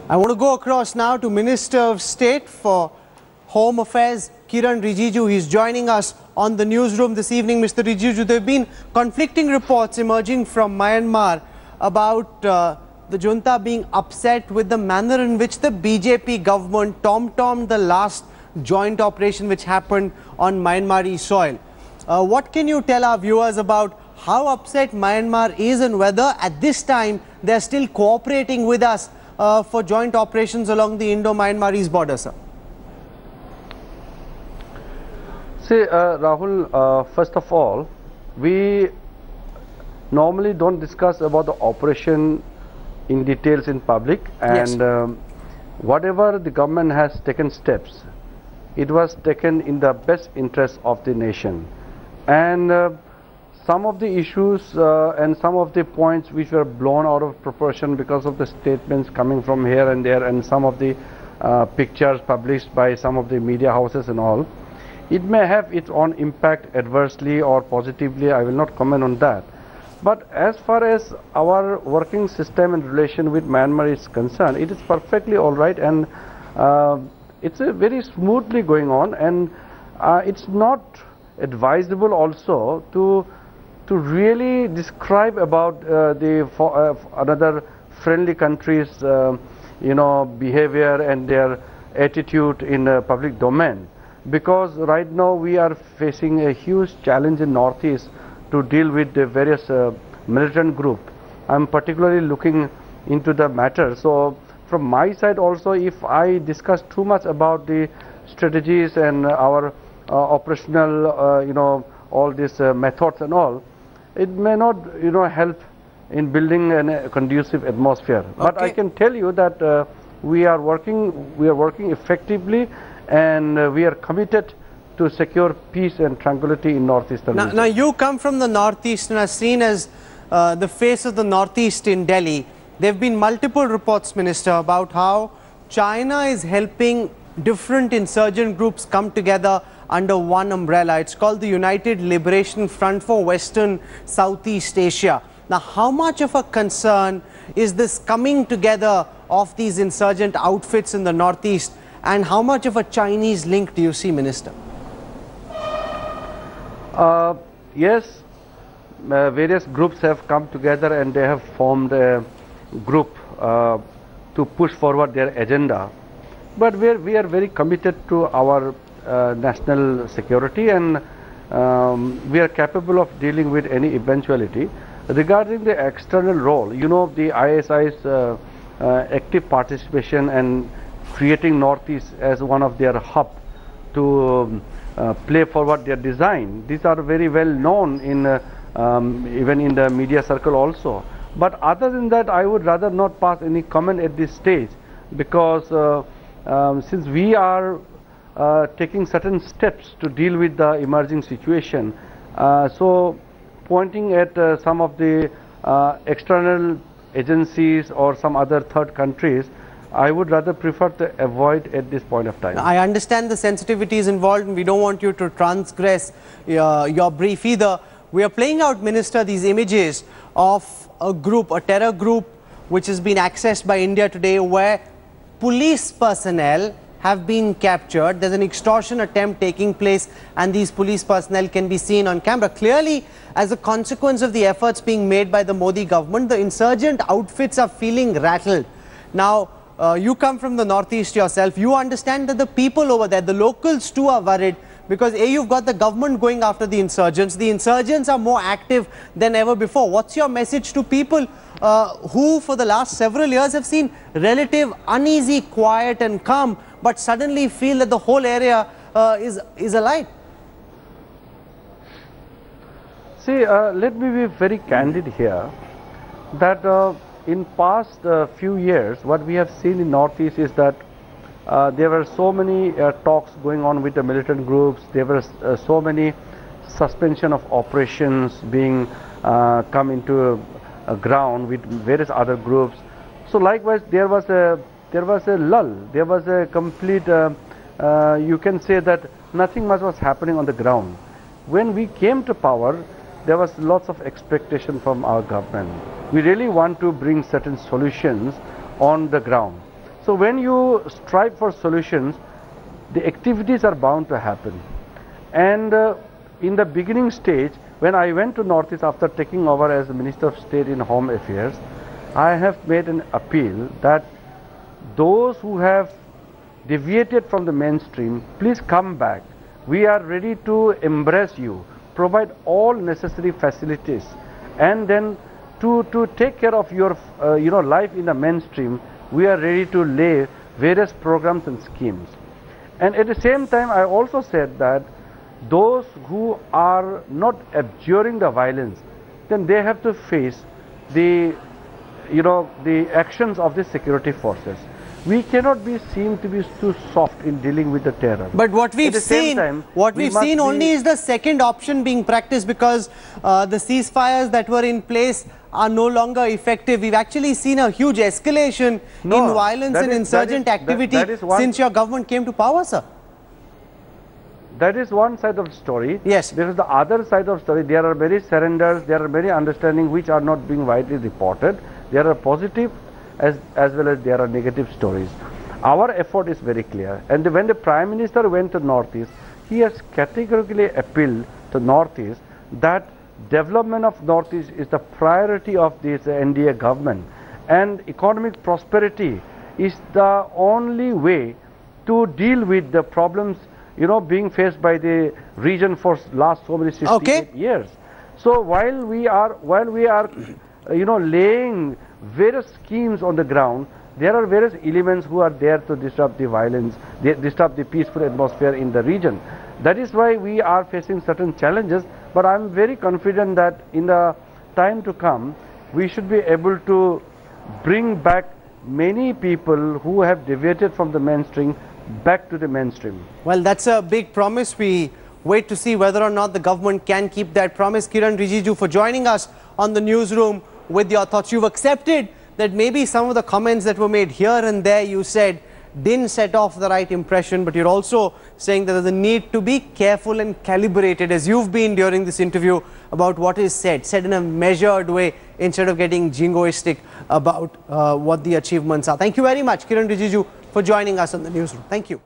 I want to go across now to Minister of State for Home Affairs, Kiren Rijiju. He's joining us on the newsroom this evening. Mr. Rijiju, there have been conflicting reports emerging from Myanmar about the junta being upset with the manner in which the BJP government tom-tommed the last joint operation which happened on Myanmari soil. What can you tell our viewers about how upset Myanmar is and whether at this time they're still cooperating with us for joint operations along the Indo-Myanmarese border, sir? See, Rahul, first of all, we normally don't discuss about the operation in details in public, and yes, whatever the government has taken steps, it was taken in the best interest of the nation. And some of the issues and some of the points which were blown out of proportion because of the statements coming from here and there, and some of the pictures published by some of the media houses and all, it may have its own impact adversely or positively. I will not comment on that. But as far as our working system in relation with Myanmar is concerned, it is perfectly all right, and it's very smoothly going on, and it's not advisable also to really describe about another friendly countries behavior and their attitude in public domain, because right now we are facing a huge challenge in Northeast to deal with the various militant group. I'm particularly looking into the matter. So from my side also, if I discuss too much about the strategies and our operational all these methods and all, it may not help in building a conducive atmosphere. Okay. But I can tell you that we are working effectively, and we are committed to secure peace and tranquility in Northeastern region. Now you come from the Northeast and are seen as the face of the Northeast in Delhi. There have been multiple reports, Minister, about how China is helping different insurgent groups come together under one umbrella. It's called the United Liberation Front for Western Southeast Asia. Now, how much of a concern is this coming together of these insurgent outfits in the Northeast, and how much of a Chinese link do you see, Minister? Yes, various groups have come together and they have formed a group to push forward their agenda. But we are very committed to our national security, and we are capable of dealing with any eventuality. Regarding the external role, the ISI's active participation and creating Northeast as one of their hub to play forward their design, these are very well known in even in the media circle also. But other than that, I would rather not pass any comment at this stage, because since we are taking certain steps to deal with the emerging situation, so pointing at some of the external agencies or some other third countries, I would rather prefer to avoid at this point of time. I understand the sensitivities involved, and we don't want you to transgress your brief either. We are playing out, Minister, these images of a group, a terror group, which has been accessed by India today, where police personnel have been captured. There's an extortion attempt taking place, and these police personnel can be seen on camera. Clearly, as a consequence of the efforts being made by the Modi government, the insurgent outfits are feeling rattled. Now, you come from the Northeast yourself. You understand that the people over there, the locals too, are worried, because you've got the government going after the insurgents. The insurgents are more active than ever before. What's your message to people who for the last several years have seen relative uneasy, quiet and calm, but suddenly feel that the whole area is alive? See, let me be very candid here, that in past few years, what we have seen in Northeast is that there were so many talks going on with the militant groups. There were so many suspension of operations being come into a ground with various other groups. So likewise, there was a lull. There was a complete, you can say that nothing much was happening on the ground. When we came to power, there was lots of expectation from our government. We really want to bring certain solutions on the ground. So when you strive for solutions, the activities are bound to happen. And in the beginning stage, when I went to Northeast after taking over as Minister of State in Home Affairs, I have made an appeal that those who have deviated from the mainstream, please come back. We are ready to embrace you, provide all necessary facilities, and then to take care of your life in the mainstream, we are ready to lay various programs and schemes. And at the same time, I also said that those who are not abjuring the violence, then they have to face the actions of the security forces. We cannot be seen to be too soft in dealing with the terror. But what we've seen, only is the second option being practiced, because the ceasefires that were in place are no longer effective. We've actually seen a huge escalation in violence and insurgent activity since your government came to power, sir. That is one side of the story. Yes. There is the other side of the story. There are many surrenders, there are many understandings which are not being widely reported. There are positive as well as there are negative stories. Our effort is very clear. And when the Prime Minister went to Northeast, he has categorically appealed to Northeast that development of Northeast is the priority of this NDA government. And economic prosperity is the only way to deal with the problems being faced by the region for last so many 68 years. So while we are laying various schemes on the ground, there are various elements who are there to disrupt the violence, disrupt the peaceful atmosphere in the region. That is why we are facing certain challenges, but I am very confident that in the time to come, we should be able to bring back many people who have deviated from the mainstream back to the mainstream. Well, that's a big promise. We wait to see whether or not the government can keep that promise. Kiren Rijiju, for joining us on the newsroom with your thoughts. You've accepted that maybe some of the comments that were made here and there, you said, didn't set off the right impression, but you're also saying that there's a need to be careful and calibrated, as you've been during this interview, about what is said in a measured way instead of getting jingoistic about what the achievements are. Thank you very much, Kiren Rijiju, for joining us on the newsroom. Thank you.